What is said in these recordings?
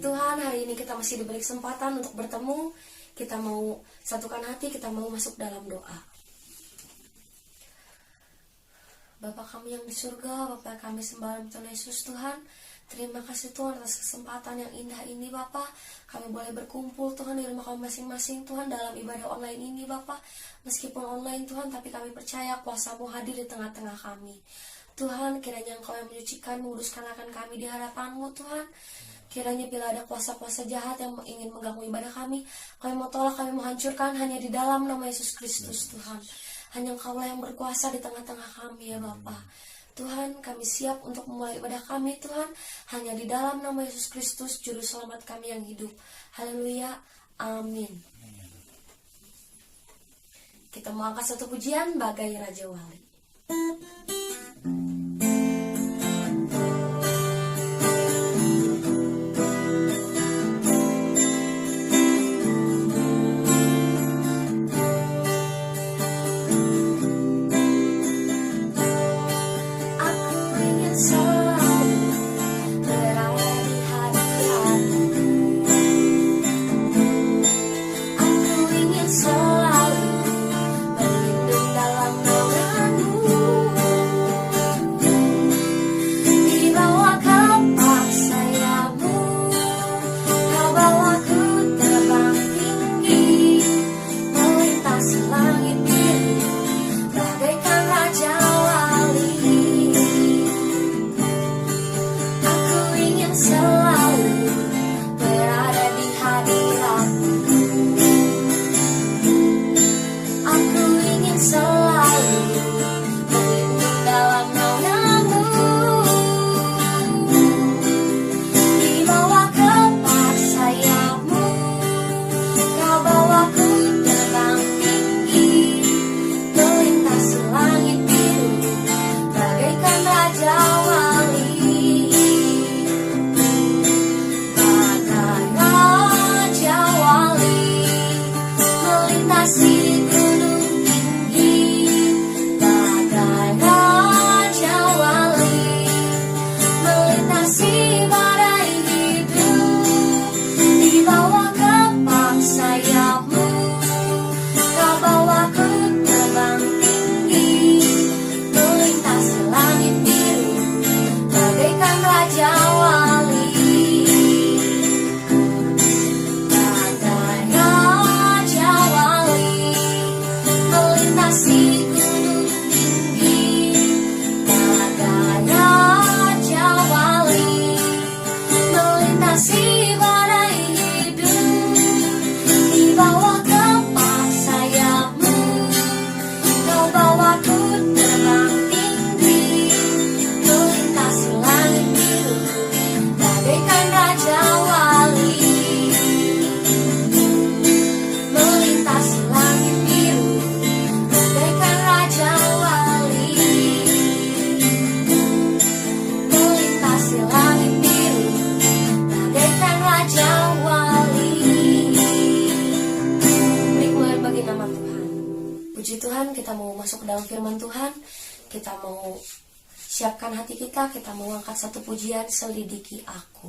Tuhan, hari ini kita masih diberi kesempatan untuk bertemu. Kita mau satukan hati, kita mau masuk dalam doa. Bapa kami yang di surga, Bapa kami sembah dalam Tuhan Yesus Tuhan. Terima kasih Tuhan atas kesempatan yang indah ini Bapa. Kami boleh berkumpul Tuhan di rumah kami masing-masing Tuhan dalam ibadah online ini Bapa. Meskipun online Tuhan, tapi kami percaya kuasa-Mu hadir di tengah-tengah kami. Tuhan, kiranya Engkau yang menyucikan, menguduskan akan kami di hadapan-Mu Tuhan. Kiranya bila ada kuasa-kuasa jahat yang ingin mengganggu ibadah kami mau tolak, kami menghancurkan hanya di dalam nama Yesus Kristus Tuhan. Hanya Engkau-lah yang berkuasa di tengah-tengah kami ya Bapa. Tuhan, kami siap untuk memulai ibadah kami Tuhan. Hanya di dalam nama Yesus Kristus, Juru Selamat kami yang hidup. Haleluya, amin. Kita mau angkat satu pujian, Bagai Raja Wali. Kita mau masuk ke dalam firman Tuhan. Kita mau siapkan hati kita. Kita mau angkat satu pujian, Selidiki Aku.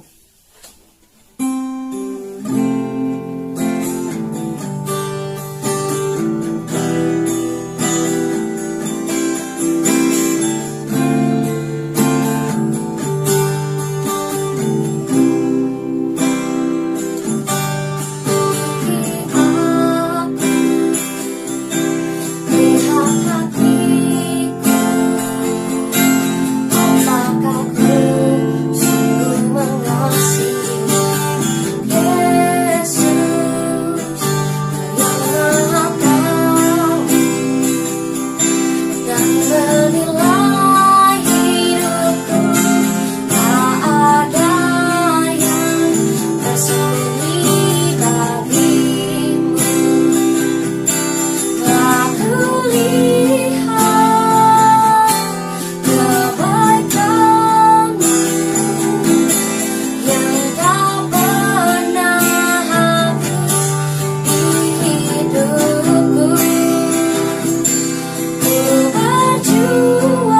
You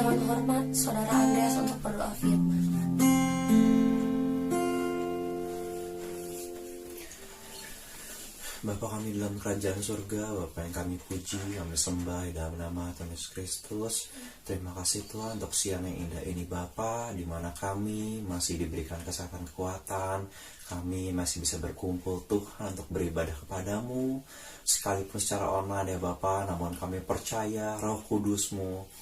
dengan hormat Saudara Andreas untuk berdoa firman. Bapa kami dalam kerajaan surga, Bapa yang kami puji, kami sembah dalam nama Tuhan Yesus Kristus. Terima kasih Tuhan untuk siang yang indah ini Bapa, di mana kami masih diberikan kesehatan kekuatan, kami masih bisa berkumpul Tuhan untuk beribadah kepadamu, sekalipun secara online ya Bapa, namun kami percaya Roh Kudus-Mu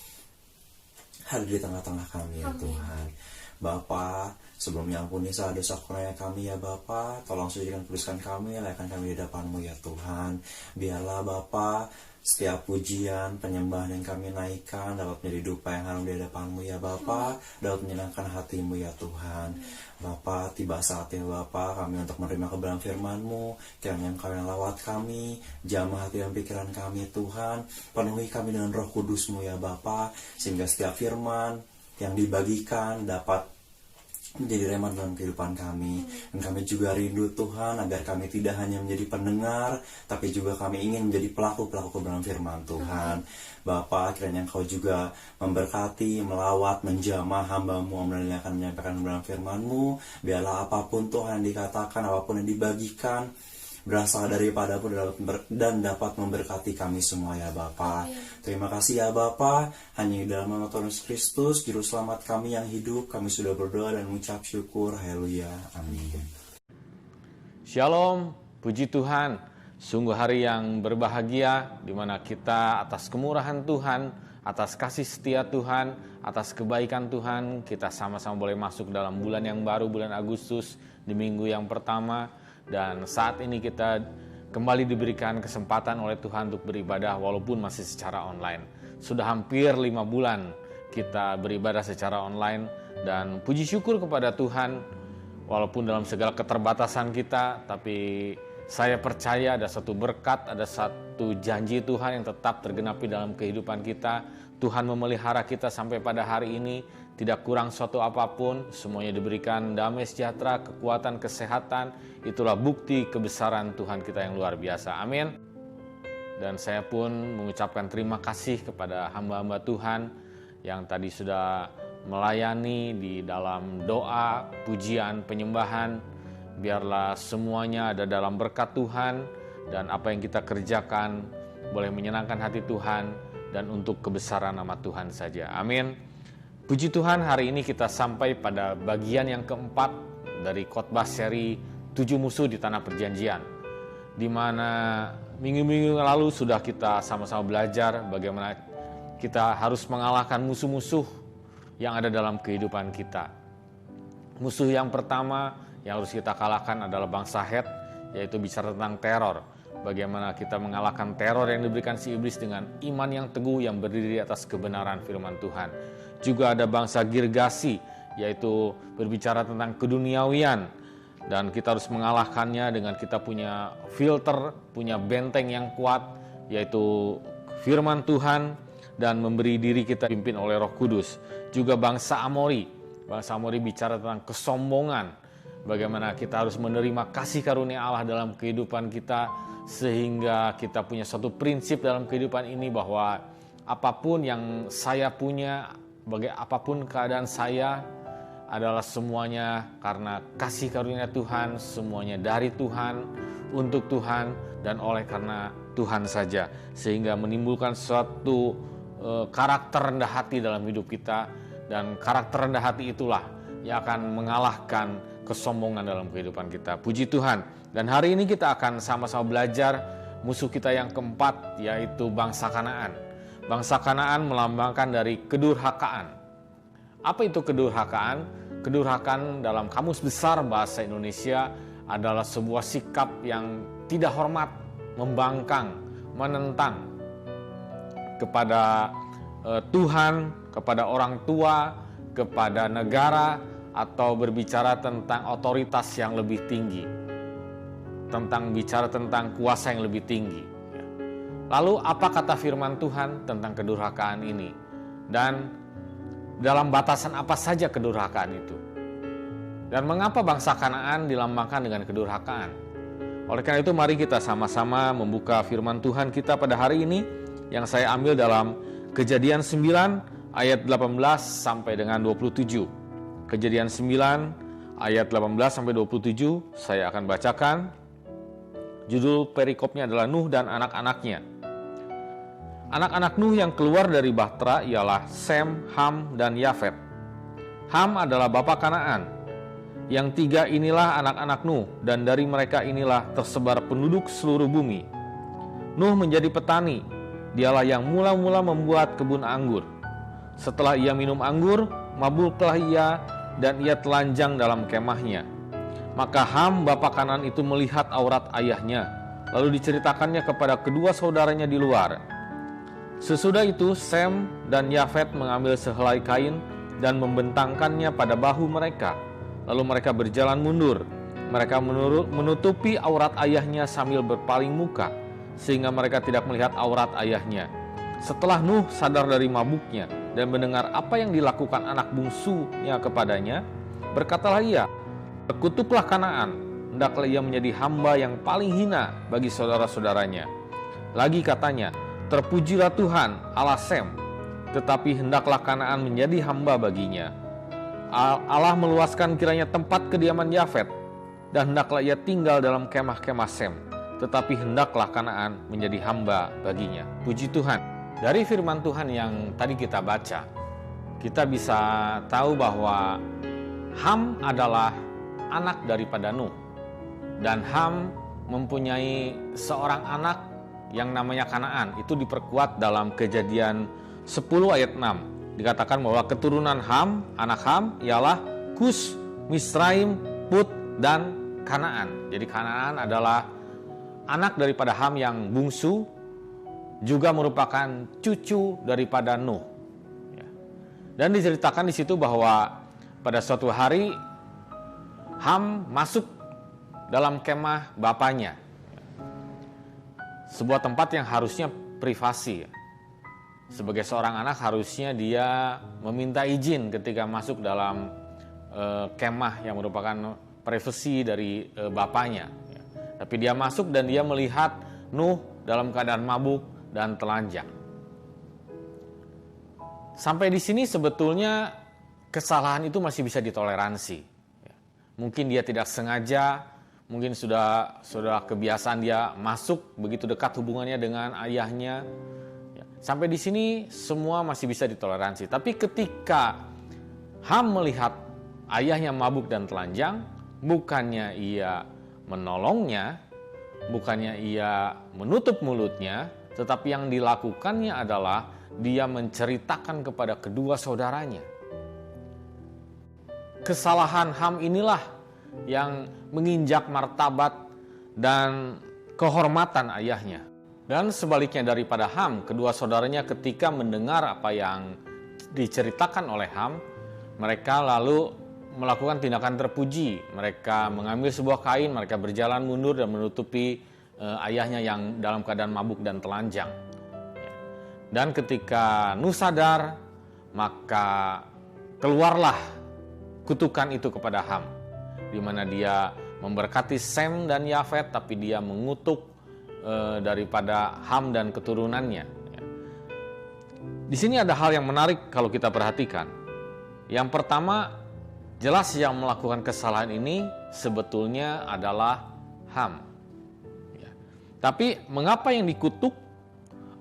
hadir di tengah-tengah kami ya Tuhan. Bapa, sebelumnya ampuni segala dosa kurnia kami ya Bapa, tolong sucikan kuduskan kami, layakkan kami di hadapan-Mu ya Tuhan. Biarlah Bapa, setiap pujian, penyembahan yang kami naikkan dapat menjadi dupa yang harum di hadapan-Mu ya Bapa, dapat menyenangkan hati-Mu ya Tuhan. Bapa, tiba saatnya Bapa kami untuk menerima kebenaran firman-Mu, kiranya Engkau yang lawat kami, jamah hati dan pikiran kami Tuhan, penuhi kami dengan Roh Kudus-Mu ya Bapa, sehingga setiap firman yang dibagikan dapat menjadi rema dalam kehidupan kami. Dan kami juga rindu Tuhan agar kami tidak hanya menjadi pendengar, tapi juga kami ingin menjadi pelaku-pelaku kebenaran firman Tuhan. Bapa, kiranya Engkau juga memberkati, melawat, menjamah hamba-Mu yang akan menyampaikan kebenaran firman-Mu. Biarlah apapun Tuhan yang dikatakan, apapun yang dibagikan berasal daripada-Mu dan dapat memberkati kami semua ya Bapa. Terima kasih ya Bapa, hanya di dalam nama Tuhan Yesus Kristus, Juru Selamat kami yang hidup, kami sudah berdoa dan mengucap syukur. Haleluya. Amin. Shalom, puji Tuhan. Sungguh hari yang berbahagia, di mana kita atas kemurahan Tuhan, atas kasih setia Tuhan, atas kebaikan Tuhan, kita sama-sama boleh masuk dalam bulan yang baru, bulan Agustus, di minggu yang pertama. Dan saat ini kita kembali diberikan kesempatan oleh Tuhan untuk beribadah walaupun masih secara online. Sudah hampir 5 bulan kita beribadah secara online, dan puji syukur kepada Tuhan walaupun dalam segala keterbatasan kita, tapi saya percaya ada satu berkat, ada satu janji Tuhan yang tetap tergenapi dalam kehidupan kita. Tuhan memelihara kita sampai pada hari ini, tidak kurang suatu apapun, semuanya diberikan damai sejahtera, kekuatan, kesehatan. Itulah bukti kebesaran Tuhan kita yang luar biasa. Amin. Dan saya pun mengucapkan terima kasih kepada hamba-hamba Tuhan yang tadi sudah melayani di dalam doa, pujian, penyembahan. Biarlah semuanya ada dalam berkat Tuhan, dan apa yang kita kerjakan boleh menyenangkan hati Tuhan dan untuk kebesaran nama Tuhan saja. Amin. Puji Tuhan, hari ini kita sampai pada bagian yang keempat dari khotbah seri 7 musuh di tanah perjanjian, di mana minggu-minggu lalu sudah kita sama-sama belajar bagaimana kita harus mengalahkan musuh-musuh yang ada dalam kehidupan kita. Musuh yang pertama yang harus kita kalahkan adalah bangsa Het, yaitu bicara tentang teror. Bagaimana kita mengalahkan teror yang diberikan si iblis dengan iman yang teguh yang berdiri di atas kebenaran firman Tuhan. Juga ada bangsa Girgasi, yaitu berbicara tentang keduniawian, dan kita harus mengalahkannya dengan kita punya filter, punya benteng yang kuat, yaitu firman Tuhan, dan memberi diri kita pimpin oleh Roh Kudus. Juga bangsa Amori bicara tentang kesombongan, bagaimana kita harus menerima kasih karunia Allah dalam kehidupan kita, sehingga kita punya satu prinsip dalam kehidupan ini bahwa apapun yang saya punya, apapun keadaan saya, adalah semuanya karena kasih karunia Tuhan, semuanya dari Tuhan, untuk Tuhan, dan oleh karena Tuhan saja. Sehingga menimbulkan suatu karakter rendah hati dalam hidup kita, dan karakter rendah hati itulah yang akan mengalahkan kesombongan dalam kehidupan kita. Puji Tuhan. Dan hari ini kita akan sama-sama belajar musuh kita yang keempat, yaitu bangsa Kanaan. Bangsa Kanaan melambangkan dari kedurhakaan. Apa itu kedurhakaan? Kedurhakaan dalam Kamus Besar Bahasa Indonesia adalah sebuah sikap yang tidak hormat, membangkang, menentang kepada Tuhan, kepada orang tua, kepada negara, atau berbicara tentang otoritas yang lebih tinggi, bicara tentang kuasa yang lebih tinggi. Lalu apa kata firman Tuhan tentang kedurhakaan ini? Dan dalam batasan apa saja kedurhakaan itu? Dan mengapa bangsa Kanaan dilambangkan dengan kedurhakaan? Oleh karena itu mari kita sama-sama membuka firman Tuhan kita pada hari ini, yang saya ambil dalam Kejadian 9 ayat 18 sampai dengan 27. Kejadian 9 ayat 18 sampai 27 saya akan bacakan. Judul perikopnya adalah Nuh dan anak-anaknya. Anak-anak Nuh yang keluar dari bahtera ialah Sem, Ham, dan Yafet. Ham adalah bapa Kanaan. Yang tiga inilah anak-anak Nuh, dan dari mereka inilah tersebar penduduk seluruh bumi. Nuh menjadi petani, dialah yang mula-mula membuat kebun anggur. Setelah ia minum anggur, mabuklah ia, dan ia telanjang dalam kemahnya. Maka Ham, bapa Kanaan itu melihat aurat ayahnya, lalu diceritakannya kepada kedua saudaranya di luar. Sesudah itu Sem dan Yafet mengambil sehelai kain dan membentangkannya pada bahu mereka. Lalu mereka berjalan mundur. Mereka menutupi aurat ayahnya sambil berpaling muka, sehingga mereka tidak melihat aurat ayahnya. Setelah Nuh sadar dari mabuknya dan mendengar apa yang dilakukan anak bungsunya kepadanya, berkatalah ia, "Terkutuklah Kanaan, hendaklah ia menjadi hamba yang paling hina bagi saudara-saudaranya." Lagi katanya, "Terpujilah Tuhan Allah Sem, tetapi hendaklah Kanaan menjadi hamba baginya." Allah meluaskan kiranya tempat kediaman Yafet, dan hendaklah ia tinggal dalam kemah-kemah Sem, tetapi hendaklah Kanaan menjadi hamba baginya. Puji Tuhan. Dari firman Tuhan yang tadi kita baca, kita bisa tahu bahwa Ham adalah anak daripada Nuh, dan Ham mempunyai seorang anak yang namanya Kanaan. Itu diperkuat dalam Kejadian 10 ayat 6. Dikatakan bahwa keturunan Ham, anak Ham ialah Kus, Misraim, Put, dan Kanaan. Jadi Kanaan adalah anak daripada Ham yang bungsu, juga merupakan cucu daripada Nuh. Dan diceritakan di situ bahwa pada suatu hari Ham masuk dalam kemah bapaknya, sebuah tempat yang harusnya privasi. Sebagai seorang anak harusnya dia meminta izin ketika masuk dalam kemah yang merupakan privasi dari bapaknya. Tapi dia masuk dan dia melihat Nuh dalam keadaan mabuk dan telanjang. Sampai di sini sebetulnya kesalahan itu masih bisa ditoleransi. Mungkin dia tidak sengaja, mungkin sudah kebiasaan dia masuk begitu dekat hubungannya dengan ayahnya. Sampai di sini semua masih bisa ditoleransi. Tapi ketika Ham melihat ayahnya mabuk dan telanjang, bukannya ia menolongnya, bukannya ia menutup mulutnya, tetapi yang dilakukannya adalah dia menceritakan kepada kedua saudaranya. Kesalahan Ham inilah yang menginjak martabat dan kehormatan ayahnya. Dan sebaliknya daripada Ham, kedua saudaranya ketika mendengar apa yang diceritakan oleh Ham, mereka lalu melakukan tindakan terpuji. Mereka mengambil sebuah kain, mereka berjalan mundur dan menutupi ayahnya yang dalam keadaan mabuk dan telanjang. Dan ketika Nuh sadar, maka keluarlah kutukan itu kepada Ham, di mana dia memberkati Sem dan Yafet, tapi dia mengutuk daripada Ham dan keturunannya. Di sini ada hal yang menarik kalau kita perhatikan. Yang pertama, jelas yang melakukan kesalahan ini sebetulnya adalah Ham. Tapi mengapa yang dikutuk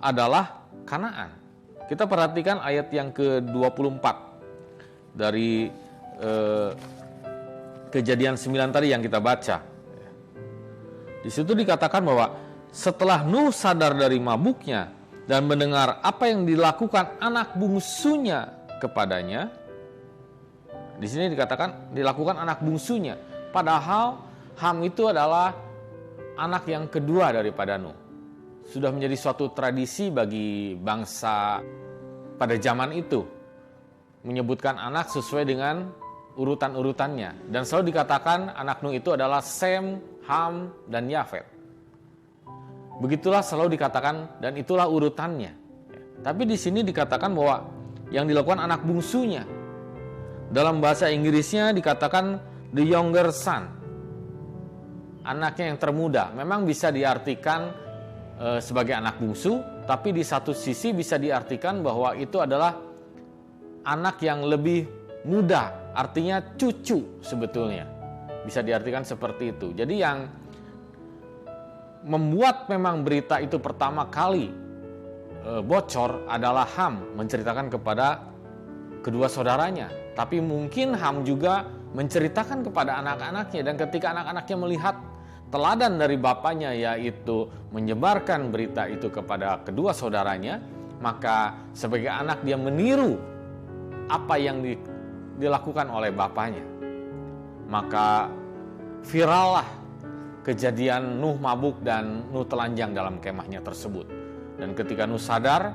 adalah Kanaan? Kita perhatikan ayat yang ke-24 dari Kejadian 9 tadi yang kita baca. Di situ dikatakan bahwa setelah Nuh sadar dari mabuknya dan mendengar apa yang dilakukan anak bungsunya kepadanya, di sini dikatakan dilakukan anak bungsunya, padahal Ham itu adalah anak yang kedua daripada Nuh. Sudah menjadi suatu tradisi bagi bangsa pada zaman itu menyebutkan anak sesuai dengan urutan-urutannya, dan selalu dikatakan anak Nuh itu adalah Sem, Ham, dan Yafet. Begitulah selalu dikatakan dan itulah urutannya. Tapi di sini dikatakan bahwa yang dilakukan anak bungsunya. Dalam bahasa Inggrisnya dikatakan the younger son. Anaknya yang termuda. Memang bisa diartikan sebagai anak bungsu, tapi di satu sisi bisa diartikan bahwa itu adalah anak yang lebih muda, artinya cucu sebetulnya. Bisa diartikan seperti itu. Jadi yang membuat memang berita itu pertama kali bocor adalah Ham menceritakan kepada kedua saudaranya. Tapi mungkin Ham juga menceritakan kepada anak-anaknya, dan ketika anak-anaknya melihat teladan dari bapaknya, yaitu menyebarkan berita itu kepada kedua saudaranya, maka sebagai anak dia meniru apa yang dilakukan oleh bapaknya. Maka virallah kejadian Nuh mabuk dan Nuh telanjang dalam kemahnya tersebut. Dan ketika Nuh sadar,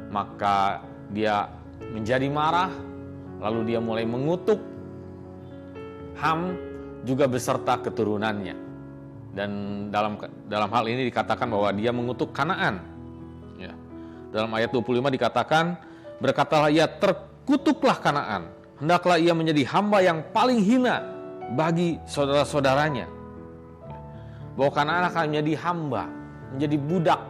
maka dia menjadi marah, lalu dia mulai mengutuk Ham juga beserta keturunannya. Dan dalam hal ini dikatakan bahwa dia mengutuk Kanaan. Ya. Dalam ayat 25 dikatakan, berkatalah ia, terkutuklah Kanaan, hendaklah ia menjadi hamba yang paling hina bagi saudara-saudaranya. Ya. Bahwa Kanaan akan menjadi hamba, menjadi budak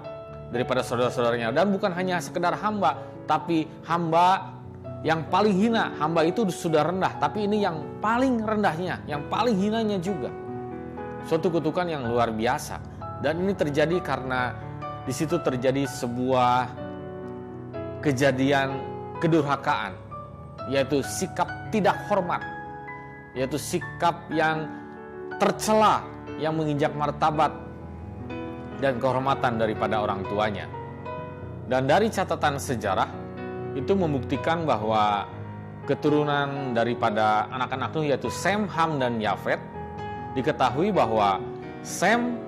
daripada saudara-saudaranya. Dan bukan hanya sekedar hamba, tapi hamba yang paling hina. Hamba itu sudah rendah, tapi ini yang paling rendahnya, yang paling hinanya juga. Suatu kutukan yang luar biasa. Dan ini terjadi karena di situ terjadi sebuah kejadian kedurhakaan, yaitu sikap tidak hormat, yaitu sikap yang tercela, yang menginjak martabat dan kehormatan daripada orang tuanya. Dan dari catatan sejarah itu membuktikan bahwa keturunan daripada anak-anak Nuh, yaitu Sem, Ham, dan Yafet, diketahui bahwa Sem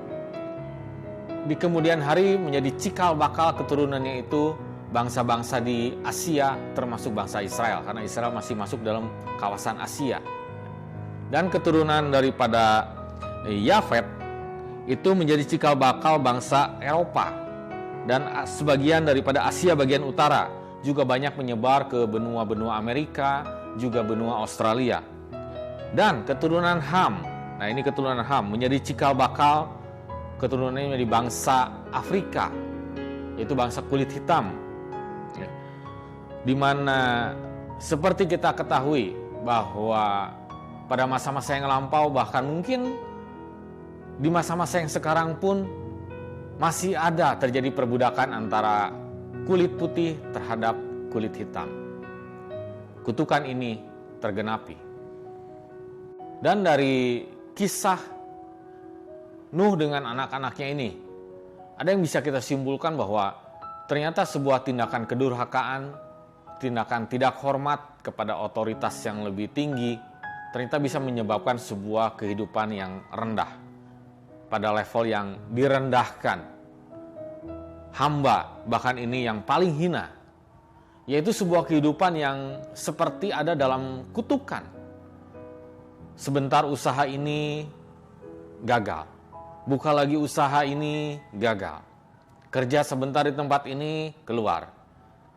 di kemudian hari menjadi cikal bakal keturunannya itu bangsa-bangsa di Asia, termasuk bangsa Israel, karena Israel masih masuk dalam kawasan Asia. Dan keturunan daripada Yafet itu menjadi cikal bakal bangsa Eropa, dan sebagian daripada Asia bagian utara juga banyak menyebar ke benua-benua Amerika, juga benua Australia. Dan keturunan Ham, nah ini keturunan Ham menjadi cikal bakal keturunannya menjadi bangsa Afrika, yaitu bangsa kulit hitam. Di mana seperti kita ketahui bahwa pada masa-masa yang lampau, bahkan mungkin di masa-masa yang sekarang pun masih ada terjadi perbudakan antara kulit putih terhadap kulit hitam. Kutukan ini tergenapi. Dan dari kisah Nuh dengan anak-anaknya ini, ada yang bisa kita simpulkan bahwa ternyata sebuah tindakan kedurhakaan, tindakan tidak hormat kepada otoritas yang lebih tinggi, ternyata bisa menyebabkan sebuah kehidupan yang rendah, pada level yang direndahkan. Hamba, bahkan ini yang paling hina, yaitu sebuah kehidupan yang seperti ada dalam kutukan. Sebentar usaha ini gagal, buka lagi usaha ini gagal, kerja sebentar di tempat ini keluar,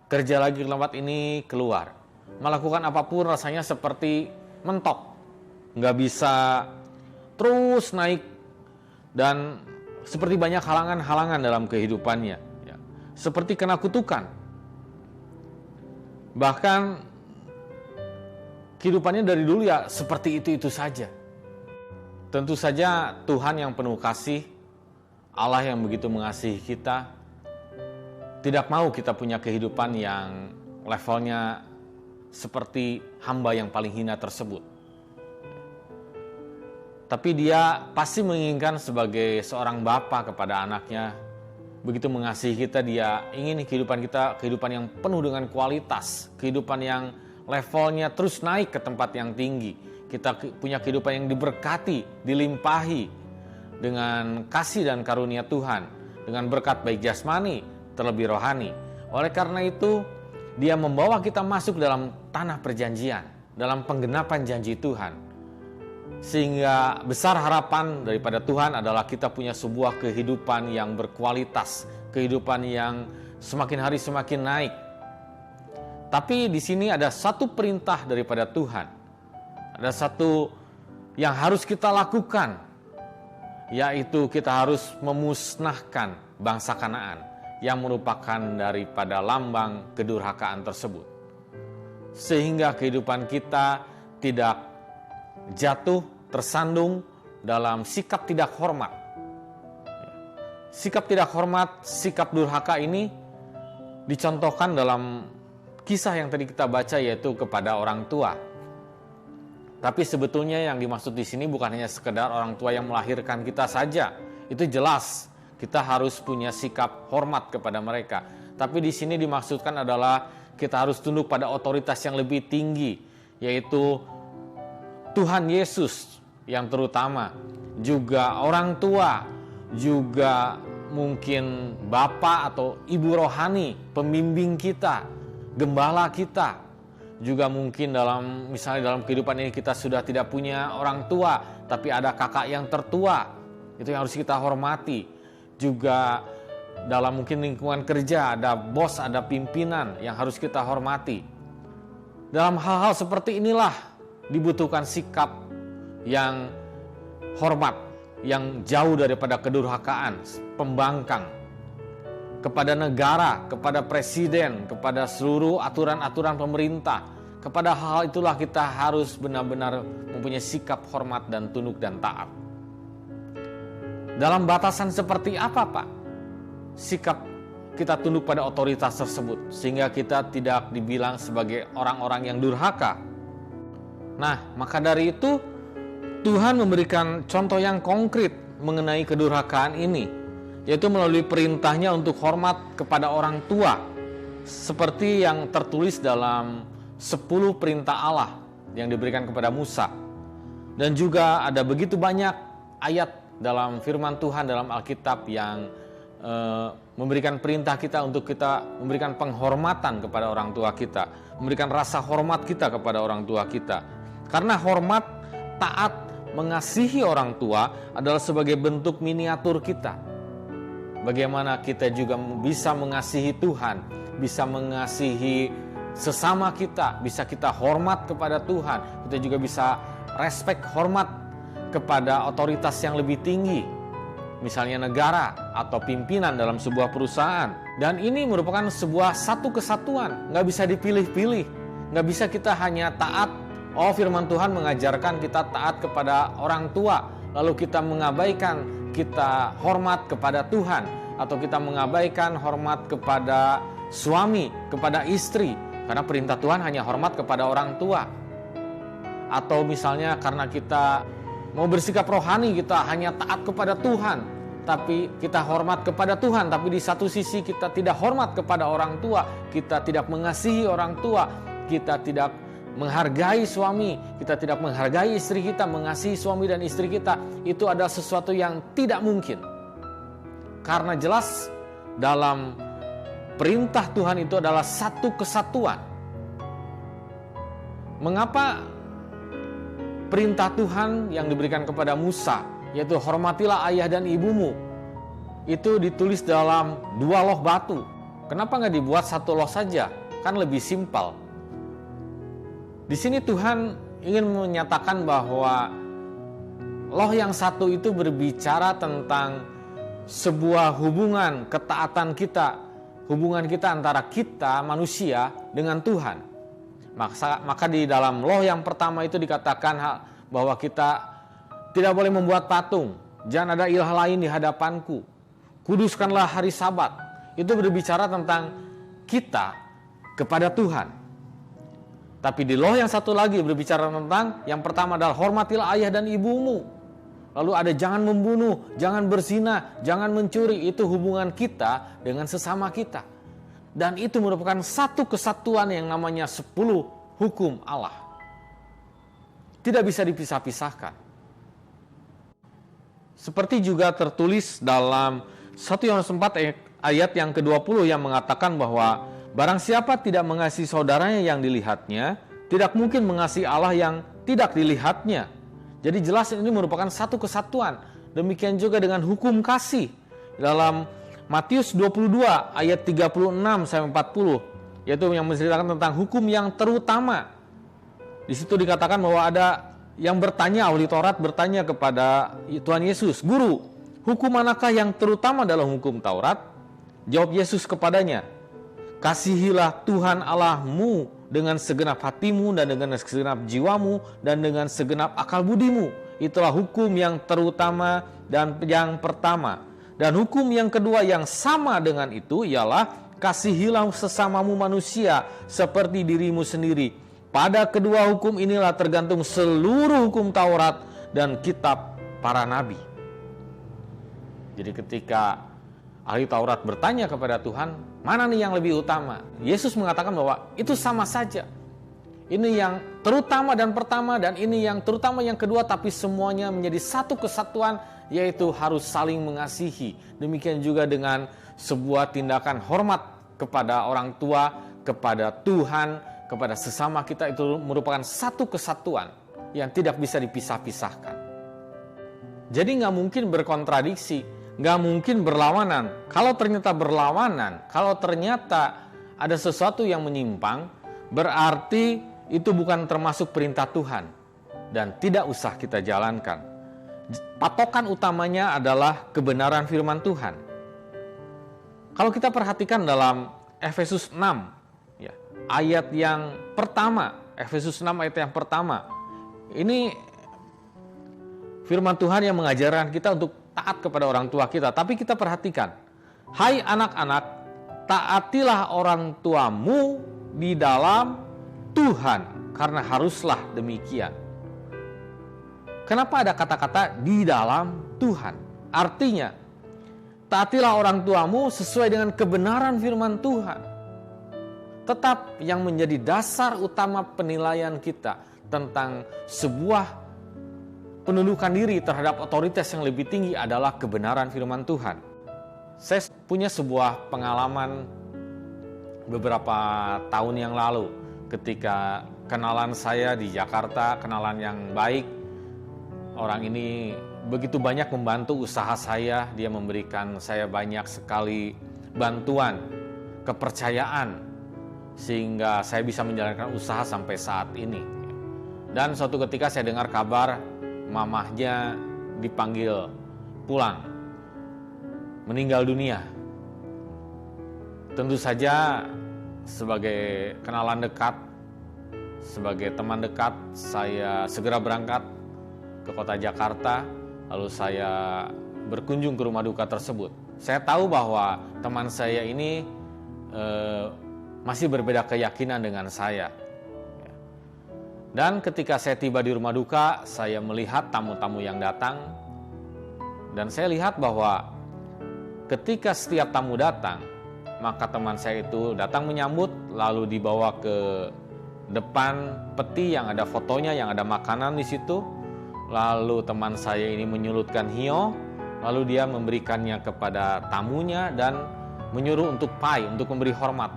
kerja lagi di tempat ini keluar, melakukan apapun rasanya seperti mentok, nggak bisa terus naik, dan seperti banyak halangan-halangan dalam kehidupannya, ya. Seperti kena kutukan. Bahkan kehidupannya dari dulu ya seperti itu saja. Tentu saja Tuhan yang penuh kasih, Allah yang begitu mengasihi kita, tidak mau kita punya kehidupan yang levelnya seperti hamba yang paling hina tersebut. Tapi dia pasti menginginkan sebagai seorang bapa kepada anaknya, begitu mengasihi kita, dia ingin kehidupan kita kehidupan yang penuh dengan kualitas, kehidupan yang levelnya terus naik ke tempat yang tinggi. Kita punya kehidupan yang diberkati, dilimpahi dengan kasih dan karunia Tuhan, dengan berkat baik jasmani terlebih rohani. Oleh karena itu, dia membawa kita masuk dalam tanah perjanjian, dalam penggenapan janji Tuhan. Sehingga besar harapan daripada Tuhan adalah kita punya sebuah kehidupan yang berkualitas, kehidupan yang semakin hari semakin naik. Tapi di sini ada satu perintah daripada Tuhan. Ada satu yang harus kita lakukan, yaitu kita harus memusnahkan bangsa Kanaan yang merupakan daripada lambang kedurhakaan tersebut. sehingga kehidupan kita tidak jatuh, tersandung dalam sikap tidak hormat. Sikap tidak hormat, sikap durhaka ini dicontohkan dalam kisah yang tadi kita baca, yaitu kepada orang tua. Tapi sebetulnya yang dimaksud di sini bukan hanya sekedar orang tua yang melahirkan kita saja. Itu jelas, kita harus punya sikap hormat kepada mereka. Tapi di sini dimaksudkan adalah kita harus tunduk pada otoritas yang lebih tinggi, yaitu Tuhan Yesus yang terutama, juga orang tua, juga mungkin bapak atau ibu rohani, pembimbing kita, gembala kita. Juga mungkin misalnya dalam kehidupan ini kita sudah tidak punya orang tua, tapi ada kakak yang tertua, itu yang harus kita hormati. Juga dalam mungkin lingkungan kerja, ada bos, ada pimpinan yang harus kita hormati. Dalam hal-hal seperti inilah dibutuhkan sikap yang hormat, yang jauh daripada kedurhakaan, pembangkang kepada negara, kepada presiden, kepada seluruh aturan-aturan pemerintah. Kepada hal itulah kita harus benar-benar mempunyai sikap hormat dan tunduk dan taat. Dalam batasan seperti apa, Pak? Sikap kita tunduk pada otoritas tersebut, sehingga kita tidak dibilang sebagai orang-orang yang durhaka. Nah, maka dari itu Tuhan memberikan contoh yang konkret mengenai kedurhakaan ini, yaitu melalui perintahnya untuk hormat kepada orang tua, seperti yang tertulis dalam 10 perintah Allah yang diberikan kepada Musa. Dan juga ada begitu banyak ayat dalam firman Tuhan dalam Alkitab yang memberikan perintah kita untuk kita memberikan penghormatan kepada orang tua kita, memberikan rasa hormat kita kepada orang tua kita. Karena hormat, taat, mengasihi orang tua adalah sebagai bentuk miniatur kita. Bagaimana kita juga bisa mengasihi Tuhan, bisa mengasihi sesama kita, bisa kita hormat kepada Tuhan, kita juga bisa respect, hormat kepada otoritas yang lebih tinggi, misalnya negara atau pimpinan dalam sebuah perusahaan. Dan ini merupakan sebuah satu kesatuan, nggak bisa dipilih-pilih, nggak bisa kita hanya taat. Oh, firman Tuhan mengajarkan kita taat kepada orang tua, lalu kita mengabaikan kita hormat kepada Tuhan, atau kita mengabaikan hormat kepada suami, kepada istri, karena perintah Tuhan hanya hormat kepada orang tua. Atau misalnya karena kita mau bersikap rohani, kita hanya taat kepada Tuhan, tapi kita hormat kepada Tuhan, tapi di satu sisi kita tidak hormat kepada orang tua, kita tidak mengasihi orang tua, kita tidak menghargai suami, kita tidak menghargai istri kita, mengasihi suami dan istri kita. Itu adalah sesuatu yang tidak mungkin. Karena jelas dalam perintah Tuhan itu adalah satu kesatuan. Mengapa perintah Tuhan yang diberikan kepada Musa, yaitu hormatilah ayah dan ibumu, itu ditulis dalam 2 loh batu? Kenapa nggak dibuat 1 loh saja? Kan lebih simpel. Di sini Tuhan ingin menyatakan bahwa loh yang satu itu berbicara tentang sebuah hubungan ketaatan kita, hubungan kita antara kita manusia dengan Tuhan. Maka di dalam loh yang pertama itu dikatakan bahwa kita tidak boleh membuat patung, jangan ada ilah lain di hadapanku, kuduskanlah hari Sabat. Itu berbicara tentang kita kepada Tuhan. Tapi di loh yang satu lagi berbicara tentang, yang pertama adalah hormatilah ayah dan ibumu. Lalu ada jangan membunuh, jangan berzina, jangan mencuri. Itu hubungan kita dengan sesama kita. Dan itu merupakan satu kesatuan yang namanya 10 hukum Allah. Tidak bisa dipisah-pisahkan. Seperti juga tertulis dalam 1 Yohanes 4 ayat yang ke-20 yang mengatakan bahwa barang siapa tidak mengasihi saudaranya yang dilihatnya, tidak mungkin mengasihi Allah yang tidak dilihatnya. Jadi jelas ini merupakan satu kesatuan. Demikian juga dengan hukum kasih. Dalam Matius 22 ayat 36-40, yaitu yang menceritakan tentang hukum yang terutama. Di situ dikatakan bahwa ada yang bertanya, ahli Taurat bertanya kepada Tuhan Yesus, "Guru, hukum manakah yang terutama dalam hukum Taurat?" Jawab Yesus kepadanya, Kasihilah Tuhan Allahmu dengan segenap hatimu dan dengan segenap jiwamu dan dengan segenap akal budimu. Itulah hukum yang terutama dan yang pertama. Dan hukum yang kedua yang sama dengan itu ialah kasihilah sesamamu manusia seperti dirimu sendiri. Pada kedua hukum inilah tergantung seluruh hukum Taurat dan kitab para nabi. Jadi ketika ahli Taurat bertanya kepada Tuhan, mana nih yang lebih utama? Yesus mengatakan bahwa itu sama saja. Ini yang terutama dan pertama, dan ini yang terutama yang kedua, tapi semuanya menjadi satu kesatuan, yaitu harus saling mengasihi. Demikian juga dengan sebuah tindakan hormat kepada orang tua, kepada Tuhan, kepada sesama kita, itu merupakan satu kesatuan yang tidak bisa dipisah-pisahkan. Jadi nggak mungkin berkontradiksi, nggak mungkin berlawanan. Kalau ternyata berlawanan, kalau ternyata ada sesuatu yang menyimpang, berarti itu bukan termasuk perintah Tuhan dan tidak usah kita jalankan. Patokan utamanya adalah kebenaran firman Tuhan. Kalau kita perhatikan dalam Efesus 6, ya, ayat yang pertama, Efesus 6 ayat yang pertama, ini firman Tuhan yang mengajarkan kita untuk taat kepada orang tua kita. Tapi kita perhatikan, hai anak-anak, taatilah orang tuamu di dalam Tuhan, karena haruslah demikian. Kenapa ada kata-kata di dalam Tuhan? Artinya, taatilah orang tuamu sesuai dengan kebenaran firman Tuhan. Tetap yang menjadi dasar utama penilaian kita tentang sebuah penundukan diri terhadap otoritas yang lebih tinggi adalah kebenaran firman Tuhan. Saya punya sebuah pengalaman beberapa tahun yang lalu ketika kenalan saya di Jakarta, kenalan yang baik. Orang ini begitu banyak membantu usaha saya, dia memberikan saya banyak sekali bantuan, kepercayaan, sehingga saya bisa menjalankan usaha sampai saat ini. Dan suatu ketika saya dengar kabar mamahnya dipanggil pulang, meninggal dunia. Tentu saja sebagai kenalan dekat, sebagai teman dekat, saya segera berangkat ke kota Jakarta, lalu saya berkunjung ke rumah duka tersebut. Saya tahu bahwa teman saya ini masih berbeda keyakinan dengan saya. Dan ketika saya tiba di rumah duka, saya melihat tamu-tamu yang datang, dan saya lihat bahwa ketika setiap tamu datang, maka teman saya itu datang menyambut, lalu dibawa ke depan peti yang ada fotonya, yang ada makanan di situ. Lalu teman saya ini menyulutkan hio, lalu dia memberikannya kepada tamunya dan menyuruh untuk pai, untuk memberi hormat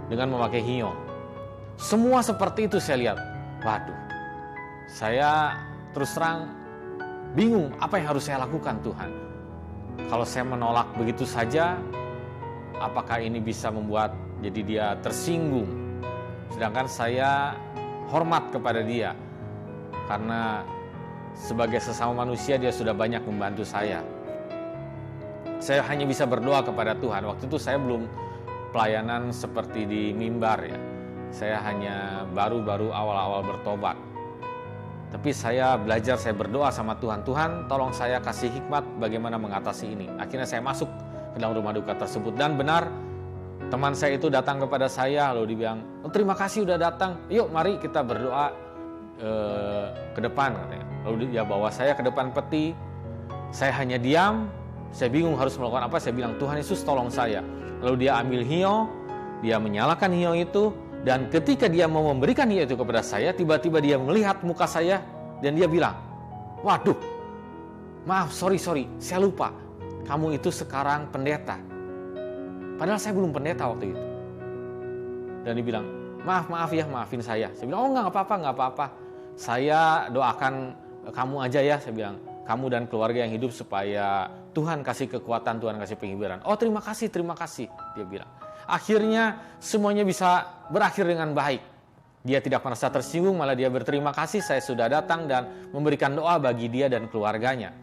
dengan memakai hio. Semua seperti itu saya lihat. Waduh, saya terus terang bingung apa yang harus saya lakukan Tuhan. Kalau saya menolak begitu saja, apakah ini bisa membuat jadi dia tersinggung? Sedangkan saya hormat kepada dia, karena sebagai sesama manusia dia sudah banyak membantu saya. Saya hanya bisa berdoa kepada Tuhan. Waktu itu saya belum pelayanan seperti di mimbar ya. Saya hanya baru-baru awal-awal bertobat. Tapi saya belajar, saya berdoa sama Tuhan. Tuhan, tolong saya kasih hikmat bagaimana mengatasi ini. Akhirnya saya masuk ke dalam rumah duka tersebut. Dan benar, teman saya itu datang kepada saya, lalu dia bilang, oh, terima kasih udah datang. Yuk mari kita berdoa ke depan, katanya. Lalu dia bawa saya ke depan peti. Saya hanya diam, saya bingung harus melakukan apa. Saya bilang, Tuhan Yesus tolong saya. Lalu dia ambil hio, dia menyalakan hio itu. Dan ketika dia mau memberikan hio itu kepada saya, tiba-tiba dia melihat muka saya dan dia bilang, waduh, maaf, sorry, saya lupa. Kamu itu sekarang pendeta. Padahal saya belum pendeta waktu itu. Dan dia bilang, maaf ya, maafin saya. Saya bilang, oh nggak apa-apa. Saya doakan kamu aja ya, saya bilang. Kamu dan keluarga yang hidup supaya Tuhan kasih kekuatan, Tuhan kasih penghiburan. Oh terima kasih, dia bilang. Akhirnya semuanya bisa berakhir dengan baik. Dia tidak merasa tersinggung, malah dia berterima kasih saya sudah datang dan memberikan doa bagi dia dan keluarganya.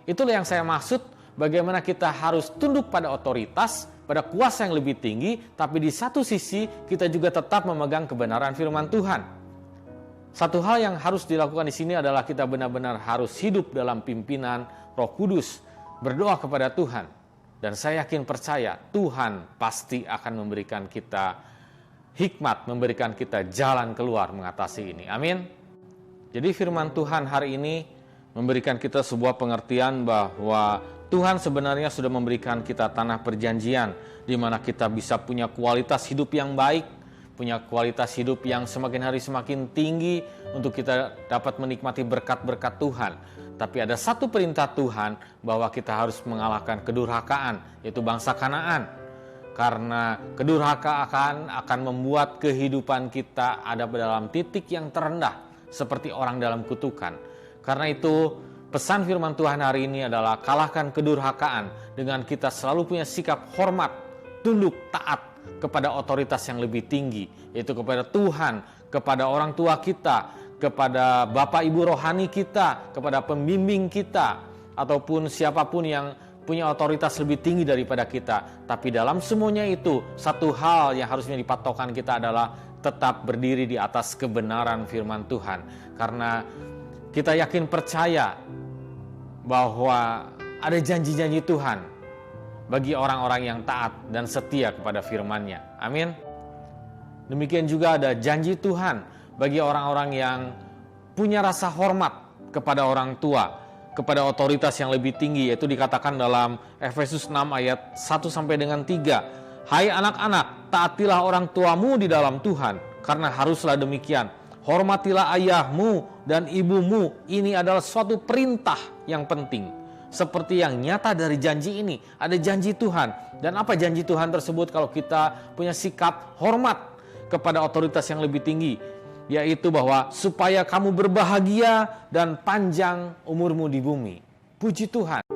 Itulah yang saya maksud bagaimana kita harus tunduk pada otoritas, pada kuasa yang lebih tinggi, tapi di satu sisi kita juga tetap memegang kebenaran firman Tuhan. Satu hal yang harus dilakukan di sini adalah kita benar-benar harus hidup dalam pimpinan Roh Kudus, berdoa kepada Tuhan. Dan saya yakin percaya Tuhan pasti akan memberikan kita hikmat, memberikan kita jalan keluar mengatasi ini. Amin. Jadi firman Tuhan hari ini memberikan kita sebuah pengertian bahwa Tuhan sebenarnya sudah memberikan kita tanah perjanjian, di mana kita bisa punya kualitas hidup yang baik, punya kualitas hidup yang semakin hari semakin tinggi untuk kita dapat menikmati berkat-berkat Tuhan. Tapi ada satu perintah Tuhan bahwa kita harus mengalahkan kedurhakaan, yaitu bangsa Kanaan. Karena kedurhakaan akan membuat kehidupan kita ada dalam titik yang terendah, seperti orang dalam kutukan. Karena itu pesan firman Tuhan hari ini adalah kalahkan kedurhakaan dengan kita selalu punya sikap hormat, tunduk, taat kepada otoritas yang lebih tinggi, yaitu kepada Tuhan, kepada orang tua kita, kepada Bapak Ibu rohani kita, kepada pembimbing kita, ataupun siapapun yang punya otoritas lebih tinggi daripada kita. Tapi dalam semuanya itu, satu hal yang harusnya dipatokan kita adalah tetap berdiri di atas kebenaran firman Tuhan. Karena kita yakin percaya bahwa ada janji-janji Tuhan bagi orang-orang yang taat dan setia kepada firman-Nya. Amin. Demikian juga ada janji Tuhan bagi orang-orang yang punya rasa hormat kepada orang tua, kepada otoritas yang lebih tinggi, yaitu dikatakan dalam Efesus 6 ayat 1 sampai dengan 3. Hai anak-anak, taatilah orang tuamu di dalam Tuhan, karena haruslah demikian. Hormatilah ayahmu dan ibumu, ini adalah suatu perintah yang penting. Seperti yang nyata dari janji ini, ada janji Tuhan. Dan apa janji Tuhan tersebut kalau kita punya sikap hormat kepada otoritas yang lebih tinggi? Yaitu bahwa supaya kamu berbahagia dan panjang umurmu di bumi. Puji Tuhan.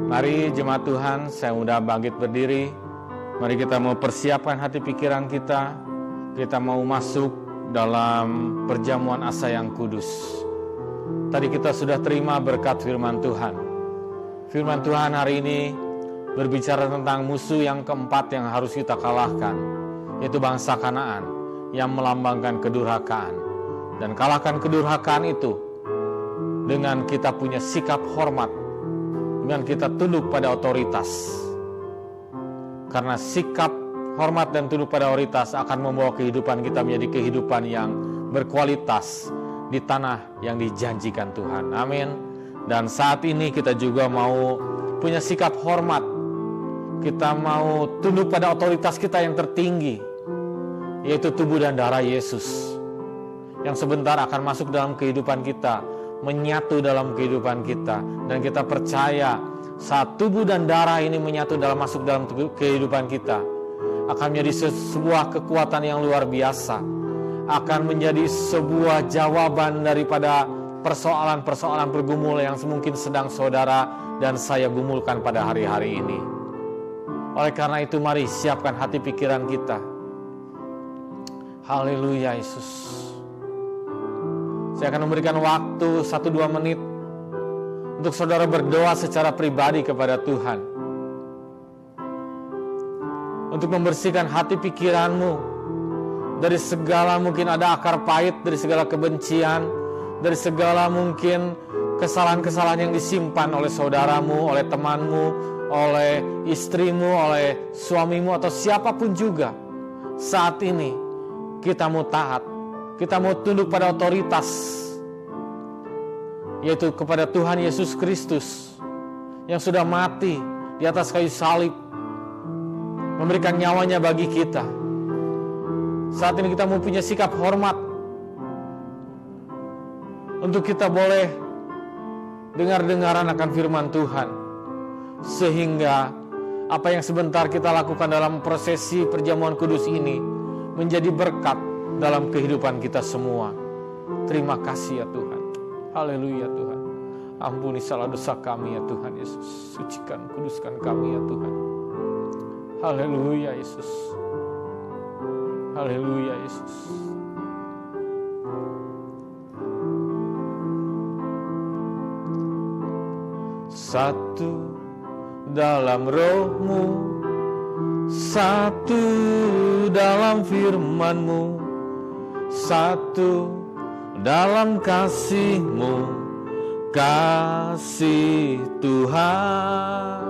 Mari jemaat Tuhan, saya mudah bangkit berdiri. Mari kita mau persiapkan hati pikiran kita. Kita mau masuk dalam perjamuan asa yang kudus. Tadi kita sudah terima berkat firman Tuhan. Firman Tuhan hari ini berbicara tentang musuh yang keempat yang harus kita kalahkan, yaitu bangsa Kanaan yang melambangkan kedurhakaan. Dan kalahkan kedurhakaan itu dengan kita punya sikap hormat, dengan kita tunduk pada otoritas. Karena sikap hormat dan tunduk pada otoritas akan membawa kehidupan kita menjadi kehidupan yang berkualitas di tanah yang dijanjikan Tuhan. Amin. Dan saat ini kita juga mau punya sikap hormat. Kita mau tunduk pada otoritas kita yang tertinggi, yaitu tubuh dan darah Yesus, yang sebentar akan masuk dalam kehidupan kita, menyatu dalam kehidupan kita. Dan kita percaya saat tubuh dan darah ini menyatu masuk dalam kehidupan kita, akan menjadi sebuah kekuatan yang luar biasa, akan menjadi sebuah jawaban daripada persoalan-persoalan pergumulan yang mungkin sedang saudara dan saya gumulkan pada hari-hari ini. Oleh karena itu mari siapkan hati pikiran kita. Haleluya Yesus. Saya akan memberikan waktu 1-2 menit untuk saudara berdoa secara pribadi kepada Tuhan, untuk membersihkan hati pikiranmu dari segala mungkin ada akar pahit, dari segala kebencian, dari segala mungkin kesalahan-kesalahan yang disimpan oleh saudaramu, oleh temanmu, oleh istrimu, oleh suamimu, atau siapapun juga. Saat ini kita mau taat, kita mau tunduk pada otoritas, yaitu kepada Tuhan Yesus Kristus yang sudah mati di atas kayu salib, memberikan nyawanya bagi kita. Saat ini kita mau punya sikap hormat untuk kita boleh dengar-dengaran akan firman Tuhan, sehingga apa yang sebentar kita lakukan dalam prosesi perjamuan kudus ini menjadi berkat dalam kehidupan kita semua. Terima kasih ya Tuhan. Haleluya Tuhan. Ampuni salah dosa kami ya Tuhan Yesus. Sucikan, kuduskan kami ya Tuhan. Haleluya Yesus. Haleluya Yesus. Satu dalam roh-Mu, satu dalam firman-Mu, satu dalam kasih-Mu, kasih Tuhan,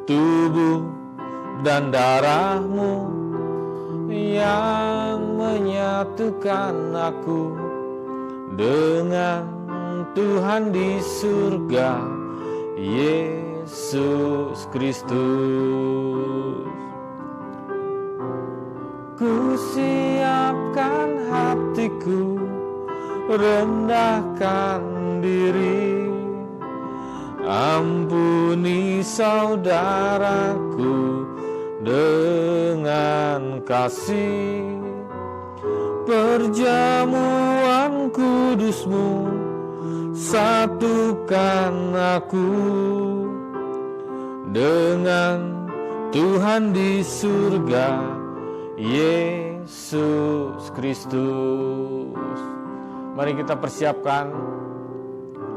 tubuh dan darah-Mu yang menyatukan aku dengan Tuhan di surga, Yesus Kristus. Ku siapkan hatiku, rendahkan diri, ampuni saudaraku dengan kasih. Perjamuan kudus-Mu satukan aku dengan Tuhan di surga, Yesus Kristus. Mari kita persiapkan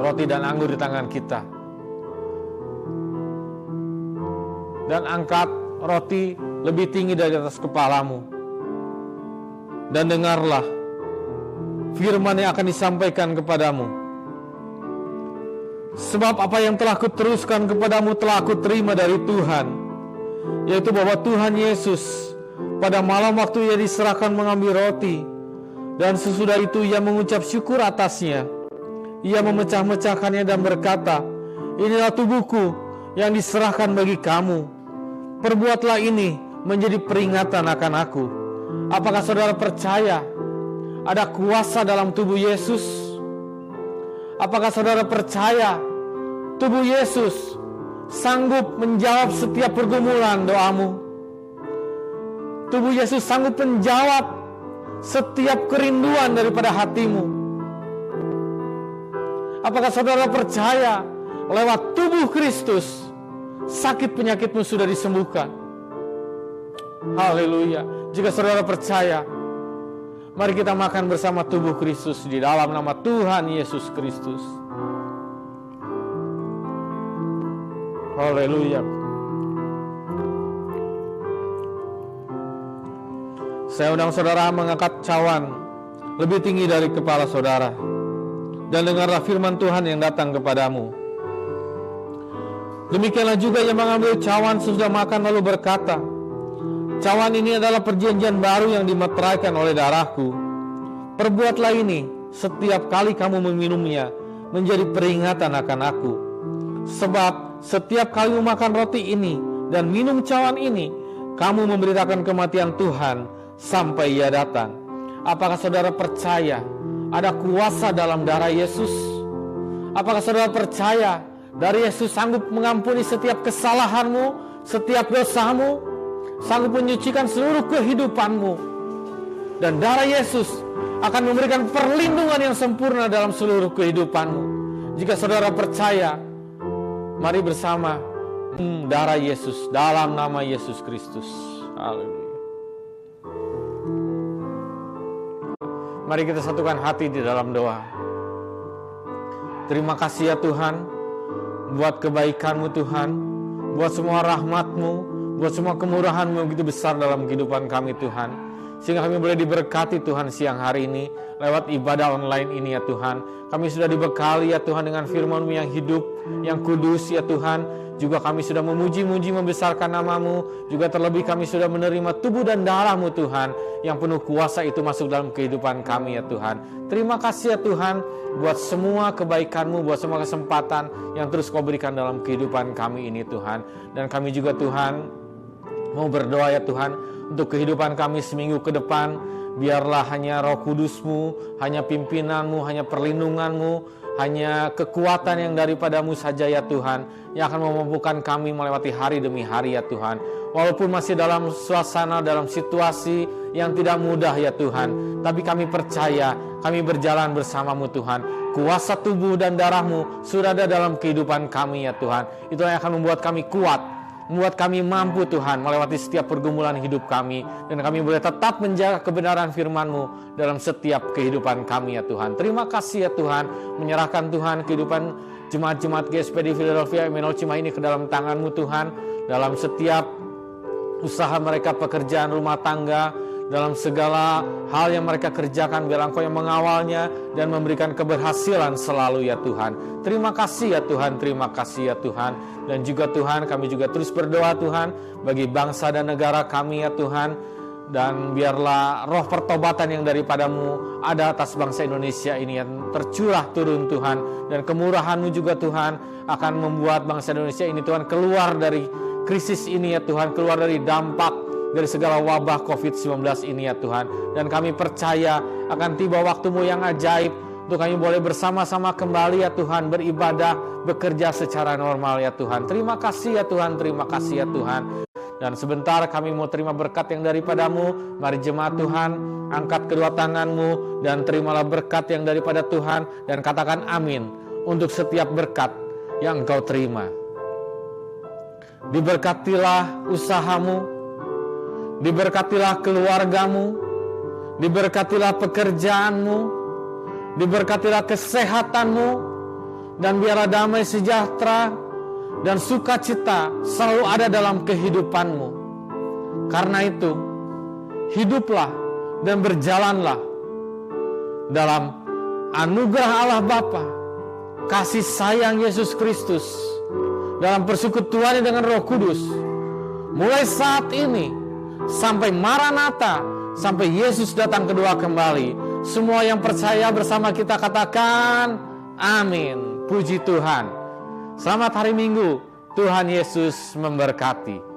roti dan anggur di tangan kita, dan angkat roti lebih tinggi dari atas kepalamu, dan dengarlah firman yang akan disampaikan kepadamu. Sebab apa yang telah kuteruskan kepadamu telah aku terima dari Tuhan, yaitu bahwa Tuhan Yesus pada malam waktu Ia diserahkan mengambil roti, dan sesudah itu Ia mengucap syukur atasnya. Ia memecah-mecahkannya dan berkata, inilah tubuhku yang diserahkan bagi kamu. Perbuatlah ini menjadi peringatan akan aku. Apakah saudara percaya ada kuasa dalam tubuh Yesus? Apakah saudara percaya tubuh Yesus sanggup menjawab setiap pergumulan doamu? Tubuh Yesus sanggup menjawab setiap kerinduan daripada hatimu. Apakah saudara percaya lewat tubuh Kristus sakit penyakitmu sudah disembuhkan? Haleluya. Jika saudara percaya, mari kita makan bersama tubuh Kristus di dalam nama Tuhan Yesus Kristus. Haleluya. Saya undang saudara mengangkat cawan lebih tinggi dari kepala saudara, dan dengarlah firman Tuhan yang datang kepadamu. Demikianlah juga yang mengambil cawan sesudah makan lalu berkata, cawan ini adalah perjanjian baru yang dimeteraikan oleh darahku. Perbuatlah ini setiap kali kamu meminumnya menjadi peringatan akan aku. Sebab setiap kali makan roti ini dan minum cawan ini, kamu memberitakan kematian Tuhan sampai Ia datang. Apakah saudara percaya ada kuasa dalam darah Yesus? Apakah saudara percaya dari Yesus sanggup mengampuni setiap kesalahanmu, setiap dosamu, sanggup menyucikan seluruh kehidupanmu, dan darah Yesus akan memberikan perlindungan yang sempurna dalam seluruh kehidupanmu? Jika saudara percaya, mari bersama darah Yesus dalam nama Yesus Kristus. Haleluya. Mari kita satukan hati di dalam doa. Terima kasih ya Tuhan, buat kebaikan-Mu Tuhan, buat semua rahmat-Mu, buat semua kemurahan-Mu yang begitu besar dalam kehidupan kami Tuhan. Sehingga kami boleh diberkati Tuhan siang hari ini lewat ibadah online ini ya Tuhan. Kami sudah dibekali ya Tuhan dengan firman-Mu yang hidup, yang kudus ya Tuhan. Juga kami sudah memuji-muji membesarkan nama-Mu. Juga terlebih kami sudah menerima tubuh dan darah-Mu Tuhan, yang penuh kuasa itu masuk dalam kehidupan kami ya Tuhan. Terima kasih ya Tuhan buat semua kebaikan-Mu, buat semua kesempatan yang terus Kau berikan dalam kehidupan kami ini Tuhan. Dan kami juga Tuhan mau berdoa ya Tuhan untuk kehidupan kami seminggu ke depan. Biarlah hanya Roh Kudus-Mu, hanya pimpinan-Mu, hanya perlindungan-Mu, hanya kekuatan yang daripada-Mu saja ya Tuhan, yang akan memampukan kami melewati hari demi hari ya Tuhan. Walaupun masih dalam suasana, dalam situasi yang tidak mudah ya Tuhan, tapi kami percaya kami berjalan bersama-Mu Tuhan. Kuasa tubuh dan darah-Mu sudah ada dalam kehidupan kami ya Tuhan. Itulah yang akan membuat kami kuat membuat kami mampu Tuhan melewati setiap pergumulan hidup kami, dan kami boleh tetap menjaga kebenaran firman-Mu dalam setiap kehidupan kami ya Tuhan. Terima kasih ya Tuhan, menyerahkan Tuhan kehidupan jemaat-jemaat GSP di Philadelphia Emmanuel Cimahi ini ke dalam tangan-Mu Tuhan, dalam setiap usaha mereka, pekerjaan rumah tangga, dalam segala hal yang mereka kerjakan, biar Engkau yang mengawalnya dan memberikan keberhasilan selalu ya Tuhan. Terima kasih ya Tuhan, terima kasih ya Tuhan. Dan juga Tuhan, kami juga terus berdoa Tuhan bagi bangsa dan negara kami ya Tuhan. Dan biarlah roh pertobatan yang daripada-Mu ada atas bangsa Indonesia ini yang tercurah turun Tuhan. Dan kemurahan-Mu juga Tuhan akan membuat bangsa Indonesia ini Tuhan keluar dari krisis ini ya Tuhan, keluar dari dampak dari segala wabah COVID-19 ini ya Tuhan. Dan kami percaya akan tiba waktu-Mu yang ajaib untuk kami boleh bersama-sama kembali ya Tuhan, beribadah, bekerja secara normal ya Tuhan. Terima kasih ya Tuhan, terima kasih ya Tuhan. Dan sebentar kami mau terima berkat yang daripada-Mu. Mari jemaat Tuhan, angkat kedua tangan-Mu dan terimalah berkat yang daripada Tuhan, dan katakan amin untuk setiap berkat yang Engkau terima. Diberkatilah usahamu, diberkatilah keluargamu, diberkatilah pekerjaanmu, diberkatilah kesehatanmu, dan biarlah damai sejahtera dan sukacita selalu ada dalam kehidupanmu. Karena itu, hiduplah dan berjalanlah dalam anugerah Allah Bapa, kasih sayang Yesus Kristus, dalam persekutuannya dengan Roh Kudus, mulai saat ini sampai Maranatha, sampai Yesus datang kedua kembali. Semua yang percaya bersama kita katakan amin. Puji Tuhan. Selamat hari Minggu. Tuhan Yesus memberkati.